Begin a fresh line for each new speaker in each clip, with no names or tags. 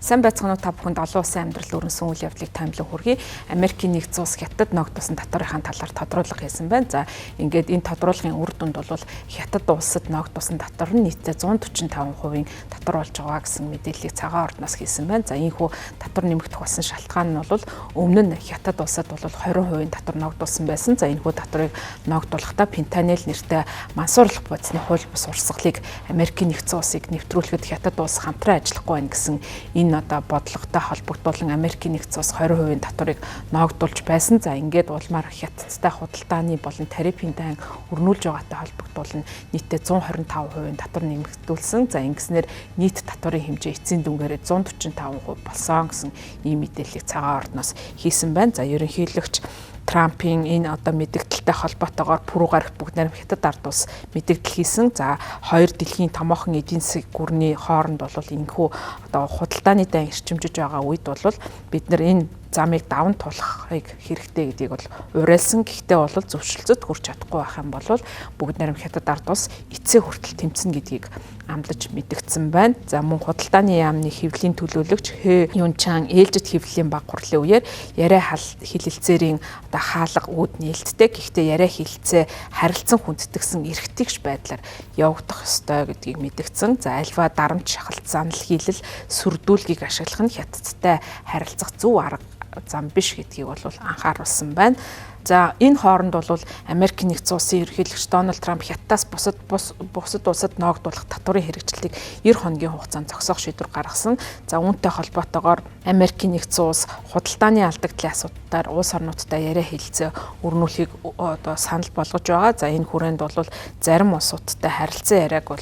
Сайн байцгаана уу та бүхэнд олон улсын амьдрал өрнөсөн үйл явдлыг таймлан хүргэе. Америкийн нэгдсэн улс хятад ногдсон татварын талаар тодруулга хийсэн байна. За ингээд энэ тодруулгын үр дүнд бол хятад улсад ногдсон татвар нь нийтдээ 145% татвар болж байгаа гэсэн мэдээллийг цагаан ордноос хийсэн байна. За ийхүү татвар нэмэгдэх болсон шалтгаан нь бол өмнө нь хятад улсад бол 20% татвар ногдуулсан байсан. За энэхүү татварыг ногдуулахдаа фентанил нэртэй мансуурлах бодисны хууль бус урсгалыг Америкийн нэгдсэн улсыг нэвтрүүлэхэд хятад улс хамтран ажиллахгүй байна гэсэн энэ одоо бодлоготой холбогдуулан Америкийн нэгдсэн улс 20% татварыг ногдуулж байсан. За ингээд улмаар хятадтай худалдааны болон тарифын дан өрнүүлж байгаатай холбогдуулан нийтдээ 125% татвар нэмэгдүүлсэн. За ингэснээр нийт татварын хэмжээ эцсийн дүнгээрээ 145% болсон гэсэн ийм мэдээллийг цагаан ордноос хийсэн байна. За ерөнхийлөгч Трампын энэ одоо мэдээлэлтэй холбоотойгоор Пүрэв гарагт бүгд найрам хятад ард улс мэдээлэл хийсэн. За хоёр дэлхийн томоохон эдийн засгийн гүрний хооронд бол энэхүү одоо худалдааны дан эрчимжиж байгаа үед бол бид нар энэ замыг даван туулахыг хэрэгтэй гэдгийг бол уриалсан. Гэхдээ бол зөвшөлтөд хүрч чадахгүй байх юм бол бүгд найрам хятад ард улс эцсээ хүртэл тэмцэнэ гэдгийг амлаж мэдгдсэн байна. За мөн худалдааны яамны хэвлэлийн төлөөлөгч Хэ Юнчан ээлжид хэвлэлийн баг хурлын үеэр яриа хилэлцээрийн одоо хаалга үүд нээлттэй. Гэхдээ яриа хилэлцээ харилцан хүндэтгсэн эрхтгийгч байдлаар явагдах ёстой гэдгийг мэдгдсэн. За альва дарамт шахалт занал хийлэл сүрдүүлгийг ашиглах нь хятадтай харилцах зөв арга зам биш гэдгийг бол анхааруулсан байна. За энэ хооронд бол Америкийн нэгдсэн улсын ерөнхийлөгч Дональд Трамп хятадаас бусад улсад ногдуулах татварын хэрэгжилтийг 90 хоногийн хугацаанд зогсоох шийдвэр гаргасан. За үүнтэй холбоотойгоор Америкийн нэгдсэн улс худалдааны алдагдлын асуудлаар улс орнуудтай яриа хэлэлцээ өрнүүлэхийг одоо санал болгож байгаа. За энэ хүрээнд бол зарим улсуудтай харилцан яриаг бол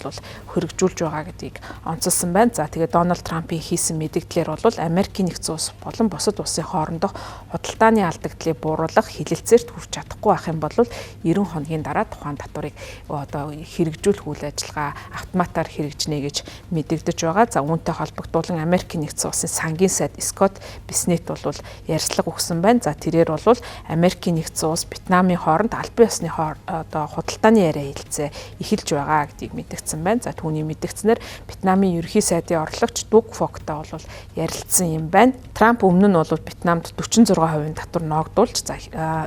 хөргөжүүлж байгаа гэдгийг онцолсон байна. За тэгээд Дональд Трампын хийсэн мэдээлэлээр бол Америкийн нэгдсэн улс болон бусад улсын хоорондох худалдааны алдагдлыг бууруулах хилэлцээрт хүрч чадахгүй байх юм бол 90 хоногийн дараа тухайн татварыг одоо хэрэгжүүлэх үйл ажиллагаа автоматар хэрэгжинэ гэж мэдэгдэж байгаа. За үүнтэй холбогдуулан Америкийн нэгдсэн улсын сангийн сайд Скотт Бессент бол ярьцлага өгсөн байна. За тэрээр бол Америкийн нэгдсэн улс Вьетнамын хооронд албан ёсны одоо худалдааны яриа хэлэлцээ эхэлж байгаа гэдгийг мэдгдсэн байна. За түүний мэдгдснээр Вьетнамын ерөнхий сайдын орлогч Дуг Фогтой бол ярилцсан юм байна. Трамп өмнө нь бол Вьетнамд 46% татвар ногдуулж за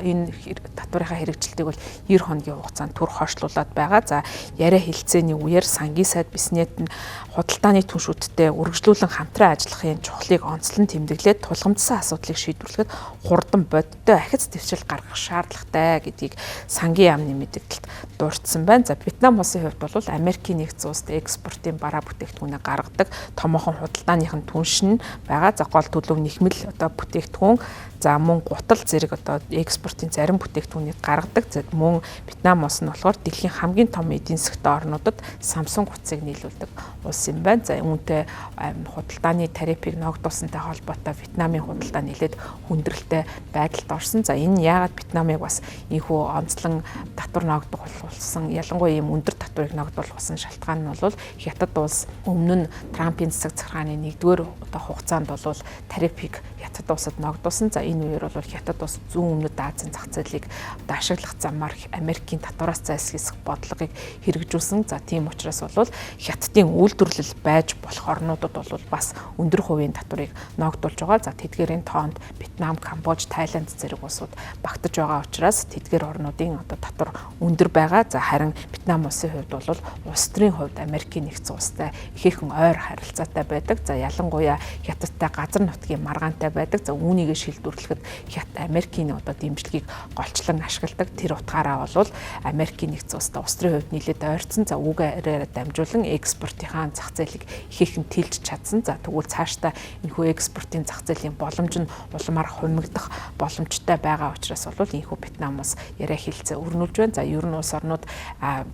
энэ татварынхаа хэрэгжилтийг бол 90 хоногийн хугацаанд түр хойшлуулад байгаа. За яриа хэлэлцээний үеэр сангийн сайд Бессент нь худалдааны түншүүдтэй үргэлжлүүлэн хамтран ажиллахын чухлыг онцлон тэмдэглээд тулгамдсан асуудлыг шийдвэрлэхэд хурдан бодиттой ахиц дэвшил гаргах шаардлагатай гэдгийг сангийн яамны мэдээлэлд дурдсан байна. За Вьетнам улсын хувьд бол Америкийн нэгдсэн улсад экспортын бараа бүтээгдэхүүнээ гаргадаг томоохон худалдааныхын түнш нь байгаа. За гол төлөв нэхмэл одоо бүтээгдэхүүн за мөн гутал зэрэг одоо экспортын зарим бүтээгдэхүүнийг гаргадаг. За мөн Вьетнам улс нь болохоор дэлхийн хамгийн том эдийн засгийн орнуудад Samsung утсыг нийлүүлдэг улс юм байна. За үүнтэй худалдааны тарифыг ногдуулсантай холбоотой Вьетнамын худалдаа нэлээд хүндрэлтэй байдалд орсон. За энэ яагаад Вьетнамыг бас ийхүү онцлон татвар ногдох болсон ялангуяа ийм өндөр татварыг ногдуулах болсон шалтгаан нь бол хятад улс өмнө нь Трампын засаг захиргааны 1-р одоо хугацаанд бол тарифыг хятад улсад ногдуулсан. За энэ үеэр бол хятад улс зүүн өмнөд Азийн зах зээлийг одоо ашиглах замаар Америкийн татвараас зайлсхийсэх бодлогыг хэрэгжүүлсэн. За тийм учраас бол хятадын үйлдвэрлэл байж болох орнуудад бол бас өндөр хувийн татварыг ногдуулж байгаа. За тэдгээрийн тоонд Вьетнам, Камбож, Тайланд зэрэг улсууд багтаж байгаа учраас тэдгээр орнуудын одоо татвар өндөр байгаа. За харин Вьетнам улсын хувьд бол улс төрийн хувьд Америкийн нэгдсэн улстай ихээхэн ойр харилцаатай байдаг. За ялангуяа хятадтай газар нутгийн маргаантай байдаг. За үүнийгээ шилжүүлэхэд Америкийн одоо дэмжлэгийг голчлон ашигладаг. Тэр утгаараа бол Америкийн нэгдсэн улстай улс төрийн хувьд нэлээд ойрцсон. За үүгээр дамжуулан экспортынхаа зах зээлийг ихээхэн тэлж чадсан. За тэгвэл цаашдаа энэхүү экспортын зах зээлийн боломж нь улмаар хумигдах боломжтой байгаа учраас бол энэхүү Вьетнам улс яриа хэлэлцээ өрнүүлж байна. За ер нь улс орнууд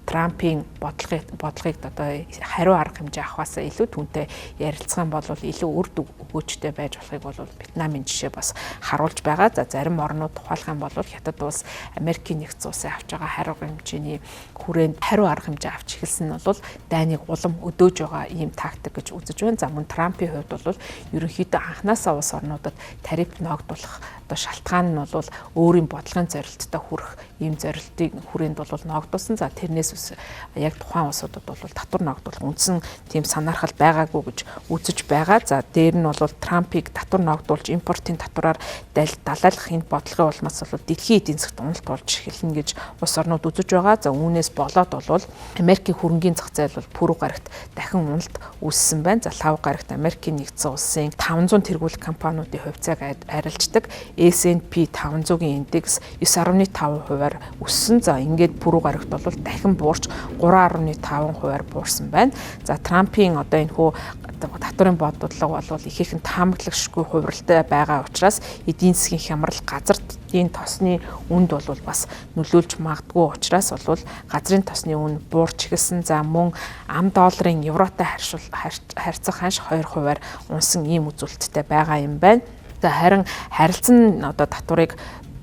Трампын бодлогыг одоо хариу арга хэмжээ авахаас илүү түүнтэй ярилцах юм бол илүү үр өгөөжтэй байж болохыг бол Вьетнамын жишээ бас харуулж байгаа. За зарим орнууд тухайлах юм бол хятад улс Америкийн нэгдсэн улсын авч байгаа хариу хэмжээний хүрээнд хариу арга хэмжээ авч эхэлсэн нь бол дайныг улам өдөөж байгаа ийм тактик гэж үзэж байна. За мөн Трампын хувьд бол ерөнхийдөө анханасаа улс орнуудад тариф ногдуулах одоо шалтгаан нь бол өөрийн бодлогын зорилттой хүрэх ийм зорилтыг хүрээнд бол ногдуулсан. За тэрнээс яг тухайн улсуудад бол татвар ногдуулах үндсэн тийм санаархал байгаагүй гэж үзэж байгаа. За дээр нь бол Трампыг татвар ногдуулж импортын татвараар далайлах энэ бодлогын улмаас бол дэлхийн эдийн засгт уналт болж эхэлнэ гэж улс орнууд үзэж байгаа. За үүнээс болоод бол Америкийн хөрөнгийн зах зээл бол пүрэв гарагт дахин уналт үүссэн байна. За 5 гарагт Америкийн нэгдсэн улсын 500 тэргуулах компаниудын хувьцааг арилждаг S&P 500-ийн индекс 9.5%-аар өссөн. За ингээд пүрэв гарагт бол дахин буурч 3.5%-аар буурсан байна. За Трампын одоо энэ хүү татварын бодлого бол ихээхэн таамаглагшгүй хувиралтай байгаа учраас эдийн засгийн хямрал газрын тосны үнд бол бас нөлөөлж магадгүй учраас бол газрын тосны үн буурч эхэлсэн. За мөн ам долларын евротой харьцах ханш 2%-аар унсан ийм үзүүлэлттэй байгаа юм байна. За харин харилцан одоо татварыг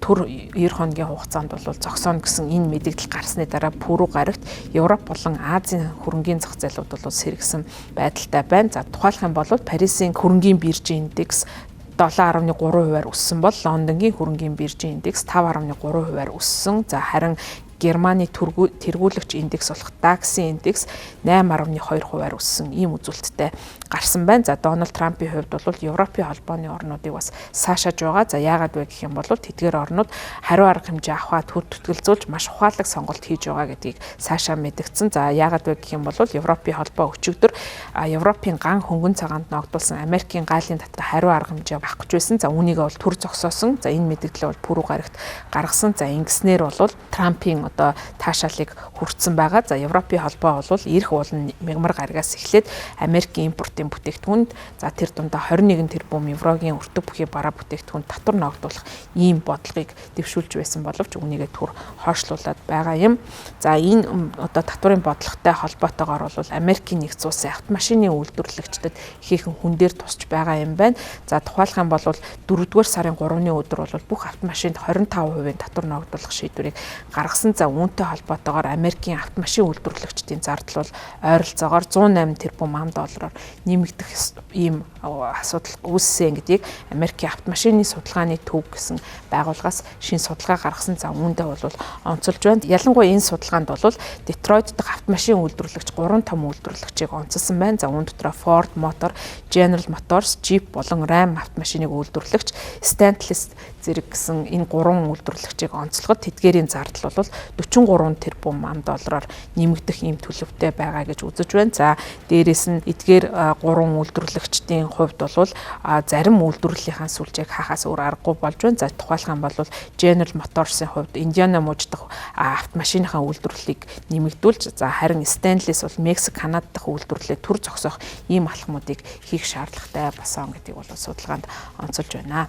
төр 2 хоногийн хугацаанд бол зогсооно гэсэн энэ мэдээлэл гарсны дараа пүрэв гарагт Европ болон Азийн хөрөнгийн зах зээлүүд бол сэргсэн байдалтай байна. За тухайлах юм бол Парисын хөрөнгийн биржийн индекс 7.3%-аар өссөн бол Лондонгийн хөрөнгийн биржийн индекс 5.3%-аар өссөн. За харин Германы тэргүүлэгч индекс болох DAX-ийн индекс 8.2%-аар өссөн ийм үзүүлэлттэй гарсан байна. За Дональд Трампын хувьд бол Европын холбооны орнуудыг бас саашааж байгаа. За яагаад вэ гэх юм бол тэдгээр орнууд хариу арга хэмжээ авахад төр төтгөлзүүлж маш ухаалаг сонголт хийж байгаа гэдгийг саашаа мэдгдсэн. За яагаад вэ гэх юм бол Европын холбоо өчигдөр Европын ган хөнгөн цагаанд ногдуулсан Америкийн гайлын татвар хариу арга хэмжээ авах гэж байсан. За үүнийг бол төр зогсоосон. За энэ мэдээлэл бол пүрэв гарагт гаргасан. За ингэснээр бол Трампын одоо таашаалыг хүртсэн байгаа. За Европын холбоо бол эрх уулын мягмар гарагаас эхлээд Америкийн импортын бүтээгдэхүүнд за тэр дундаа 21 тэрбум еврогийн өртөг бүхий бараа бүтээгдэхүүнд татвар ногдуулах ийм бодлогыг дэвшүүлж байсан боловч үүнийгээ түр хойшлуулад байгаа юм. За энэ одоо татварын бодлоготой холбоотойгоор бол Америкийн нэгдсэн улсын автомашины үйлдвэрлэгчдэд ихээхэн хүн дээр тусч байгаа юм байна. За тухайлах юм бол 4-р сарын 3-ны өдөр бол бүх автомашинд 25% татвар ногдуулах шийдвэрийг гаргасан. За үүнтэй холбоотойгоор Америкийн автомашин үйлдвэрлэгчдийн зардал бол ойролцоогоор 108 тэрбум ам доллараар нэмэгдэх ийм асуудал үүссэн гэдгийг Америкийн автомашины судалгааны төв гэсэн байгууллагаас шинэ судалгаа гаргасан. За үүндээ бол онцолж байна. Ялангуяа энэ судалгаанд бол Детройт дахь автомашин үйлдвэрлэгч 3 том үйлдвэрлэгчийг онцолсон байна. За үүнд дотроо Ford Motor, General Motors, Jeep болон Ram автомашиныг үйлдвэрлэгч Stellantis зэрэг гэсэн энэ 3 үйлдвэрлэгчийг онцлоход тэдгээрийн зардал бол 43 тэрбум ам доллараар нэмэгдэх ийм төлөвтэй байгаа гэж үзэж байна. За дээрээс нь эдгээр 3 үйлдвэрлэгчдийн хувьд бол зарим үйлдвэрлэлийнхаа сүлжээг хаахаас өөр аргагүй болж байна. За тухайлах юм бол General Motors-ийн хувьд Индиана муж дахь автомашиныхаа үйлдвэрлэлийг нэмэгдүүлж, за харин Stellantis бол Мексик, Канада дахь үйлдвэрлэлээ төр зогсоох ийм алхмуудыг хийх шаардлагатай болсон гэдгийг бол судалгаанд онцолж байна.